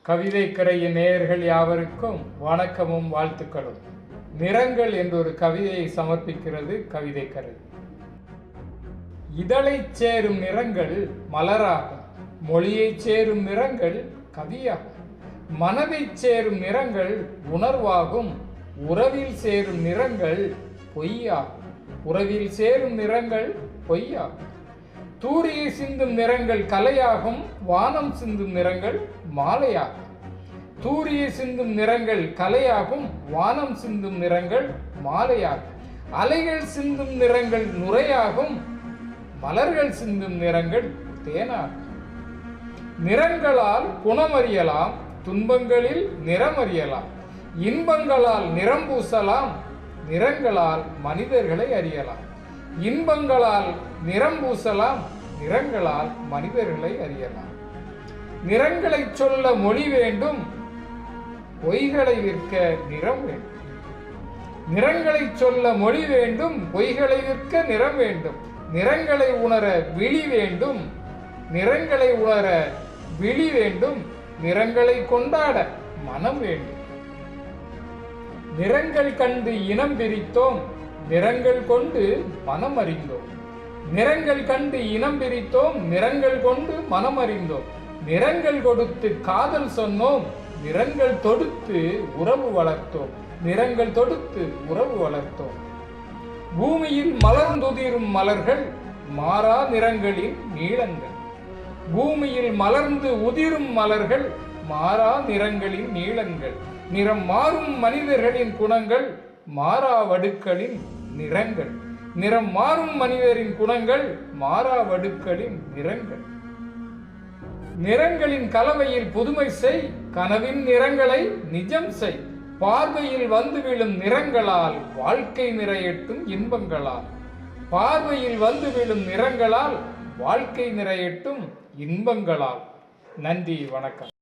கவிதைக்கரையின் நேயர்கள் யாவருக்கும் வணக்கமும் வாழ்த்துக்களும். நிறங்கள் என்றொரு கவிதையை சமர்ப்பிக்கிறது கவிதைக்கரை. இதழைச் சேரும் நிறங்கள் மலராகும், மொழியைச் சேரும் நிறங்கள் கவியாகும், மனதைச் சேரும் நிறங்கள் உணர்வாகும், உறவில் சேரும் நிறங்கள் பொய்யாகும், உறவில் சேரும் நிறங்கள் பொய்யாகும். தூரியை சிந்தும் நிறங்கள் கலையாகும், வானம் சிந்தும் நிறங்கள் மாலையாகும். தூரியை சிந்தும் நிறங்கள் கலையாகும், வானம் சிந்தும் நிறங்கள் மாலையாகும். அலைகள் சிந்தும் நிறங்கள் நுரையாகும், மலர்கள் சிந்தும் நிறங்கள் தேனாகும். நிறங்களால் குணமறியலாம், துன்பங்களில் நிறமறியலாம். இன்பங்களால் நிறம் பூசலாம், நிறங்களால் மனிதர்களை அறியலாம். இன்பங்களால் நிறம் பூசலாம், நிறங்களால் மனிதர்களை அறியலாம். நிறங்களை சொல்ல மொழி வேண்டும், பொய்களை விற்க நிறம் வேண்டும். நிறங்களை சொல்ல மொழி வேண்டும், பொய்களை விற்க நிறம் வேண்டும். நிறங்களை உணர விழி வேண்டும், நிறங்களை உணர விழி வேண்டும். நிறங்களை கொண்டாட மனம் வேண்டும். நிறங்கள் கண்டு இனம் பிரித்தோம், நிறங்கள் கொண்டு மனம் அறிந்தோம். நிறங்கள் கண்டு இனம் பிரித்தோம், நிறங்கள் கொண்டு மனம் அறிந்தோம். நிறங்கள் கொடுத்து காதல் சொன்னோம், நிறங்கள் தொடுத்து உறவு வளர்த்தோம். நிறங்கள் தொடுத்து உறவு வளர்த்தோம். பூமியில் மலர்ந்துதிரும் மலர்கள் மாறா நிறங்களின் நீளங்கள். பூமியில் மலர்ந்து உதிரும் மலர்கள் மாறா நிறங்களின் நீளங்கள். நிறம் மாறும் மனிதர்களின் குணங்கள் மாறா வடுக்களின் நிறங்கள். நிறம் மாறும் மனிதரின் குணங்கள் மாறா வடுக்களின் நிறங்கள். நிறங்களின் கலவையில் புதுமை செய், கனவின் நிறங்களை நிஜம் செய். பார்வையில் வந்து விழும் நிறங்களால் வாழ்க்கை நிறையட்டும் இன்பங்களால். பார்வையில் வந்து விழும் நிறங்களால் வாழ்க்கை நிறையட்டும் இன்பங்களால். நன்றி, வணக்கம்.